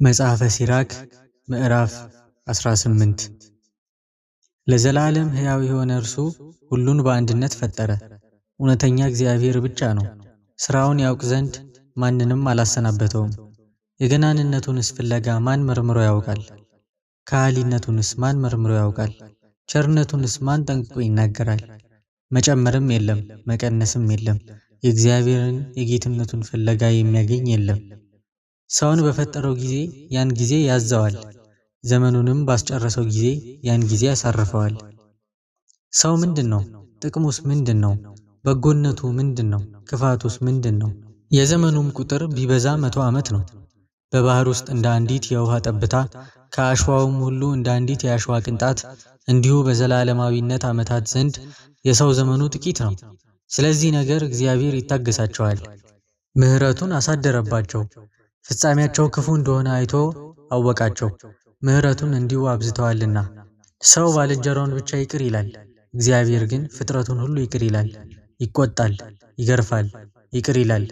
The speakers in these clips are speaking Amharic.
መጽሐፈ ሲራክ ምዕራፍ 18 ለዘላለም ሕያው የሆነ እርሱ ሁሉን በአንድነት ፈጠረ። እውነተኛ እግዚአብሔር ብቻ ነው። ሥራውን ያውቅ ዘንድ ማንንም አላሰናበተውም። የገናንነቱንስ ፍለጋ ማን መርምሮ ያውቃል? ከሃሊነቱንስ ማን መርምሮ ያውቃል? ቸርነቱንስ ማን ጠንቅቆ ይናገራል? መጨመርም የለም መቀነስም የለም። የእግዚአብሔርን የጌትነቱን ፍለጋ የሚያገኝ የለም። ሰውን በፈጠረው ጊዜ ያን ጊዜ ያዘዋል፣ ዘመኑንም ባስጨረሰው ጊዜ ያን ጊዜ ያሳርፈዋል። ሰው ምንድነው? ጥቅሙስ ምንድነው? በጎነቱ ምንድነው? ክፋቱስ ምንድነው? የዘመኑም ቁጥር ቢበዛ 100 ዓመት ነው። በባህር ውስጥ እንደ አንዲት የውሃ ጠብታ፣ ከአሸዋውም ሁሉ እንደ አንዲት የአሸዋ ቅንጣት እንዲሁ በዘላለማዊነት ዓመታት ዘንድ የሰው ዘመኑ ጥቂት ነው። ስለዚህ ነገር እግዚአብሔር ይታገሳቸዋል፣ ምሕረቱን አሳደረባቸው። ፍጻሜያቸው ክፉ እንደሆነ አይቶ አወቃቸው፣ ምሕረቱን እንዲሁ አብዝተዋልና። ሰው ባልንጀራውን ብቻ ይቅር ይላል፣ እግዚአብሔር ግን ፍጥረቱን ሁሉ ይቅር ይላል። ይቆጣል፣ ይገርፋል፣ ይቅር ይላል።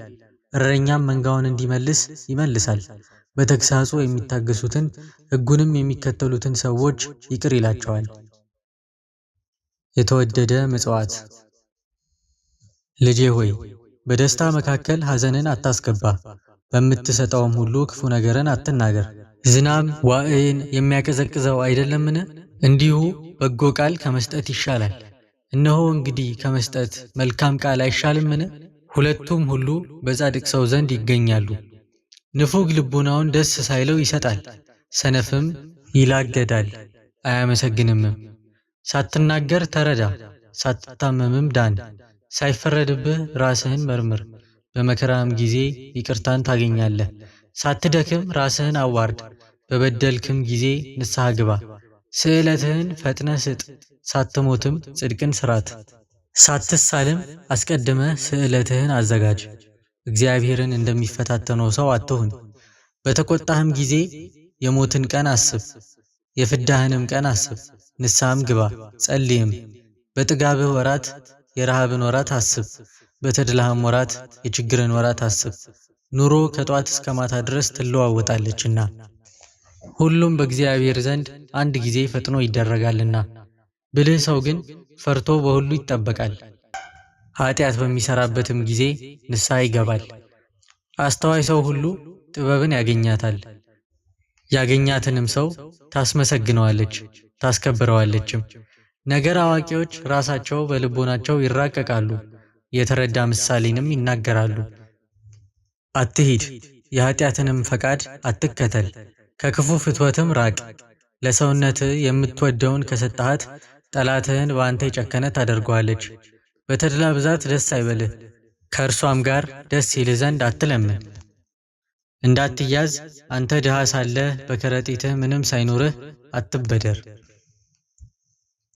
እረኛም መንጋውን እንዲመልስ ይመልሳል። በተግሳጹ የሚታገሱትን ሕጉንም የሚከተሉትን ሰዎች ይቅር ይላቸዋል። የተወደደ ምጽዋት። ልጄ ሆይ በደስታ መካከል ሐዘንን አታስገባ፣ በምትሰጠውም ሁሉ ክፉ ነገርን አትናገር። ዝናብ ዋዕይን የሚያቀዘቅዘው አይደለምን? እንዲሁ በጎ ቃል ከመስጠት ይሻላል። እነሆ እንግዲህ ከመስጠት መልካም ቃል አይሻልምን? ሁለቱም ሁሉ በጻድቅ ሰው ዘንድ ይገኛሉ። ንፉግ ልቡናውን ደስ ሳይለው ይሰጣል፣ ሰነፍም ይላገዳል አያመሰግንምም። ሳትናገር ተረዳ፣ ሳትታመምም ዳን። ሳይፈረድብህ ራስህን መርምር፣ በመከራም ጊዜ ይቅርታን ታገኛለህ። ሳትደክም ራስህን አዋርድ፣ በበደልክም ጊዜ ንስሐ ግባ። ስእለትህን ፈጥነህ ስጥ፣ ሳትሞትም ጽድቅን ስራት። ሳትሳልም አስቀድመህ ስእለትህን አዘጋጅ። እግዚአብሔርን እንደሚፈታተነው ሰው አትሁን። በተቆጣህም ጊዜ የሞትን ቀን አስብ፣ የፍዳህንም ቀን አስብ። ንስሐም ግባ ጸልይም። በጥጋብህ ወራት የረሃብን ወራት አስብ፣ በተድላህም ወራት የችግርን ወራት አስብ። ኑሮ ከጧት እስከ ማታ ድረስ ትለዋወጣለችና፣ ሁሉም በእግዚአብሔር ዘንድ አንድ ጊዜ ፈጥኖ ይደረጋልና። ብልህ ሰው ግን ፈርቶ በሁሉ ይጠበቃል፣ ኃጢአት በሚሰራበትም ጊዜ ንስሐ ይገባል። አስተዋይ ሰው ሁሉ ጥበብን ያገኛታል፣ ያገኛትንም ሰው ታስመሰግነዋለች ታስከብረዋለችም። ነገር አዋቂዎች ራሳቸው በልቦናቸው ይራቀቃሉ፣ የተረዳ ምሳሌንም ይናገራሉ። አትሂድ፣ የኃጢአትንም ፈቃድ አትከተል፣ ከክፉ ፍትወትም ራቅ። ለሰውነትህ የምትወደውን ከሰጠሃት ጠላትህን በአንተ የጨከነ ታደርገዋለች። በተድላ ብዛት ደስ አይበልህ፣ ከእርሷም ጋር ደስ ይልህ ዘንድ አትለምን። እንዳትያዝ አንተ ድሃ ሳለህ በከረጢትህ ምንም ሳይኖርህ አትበደር።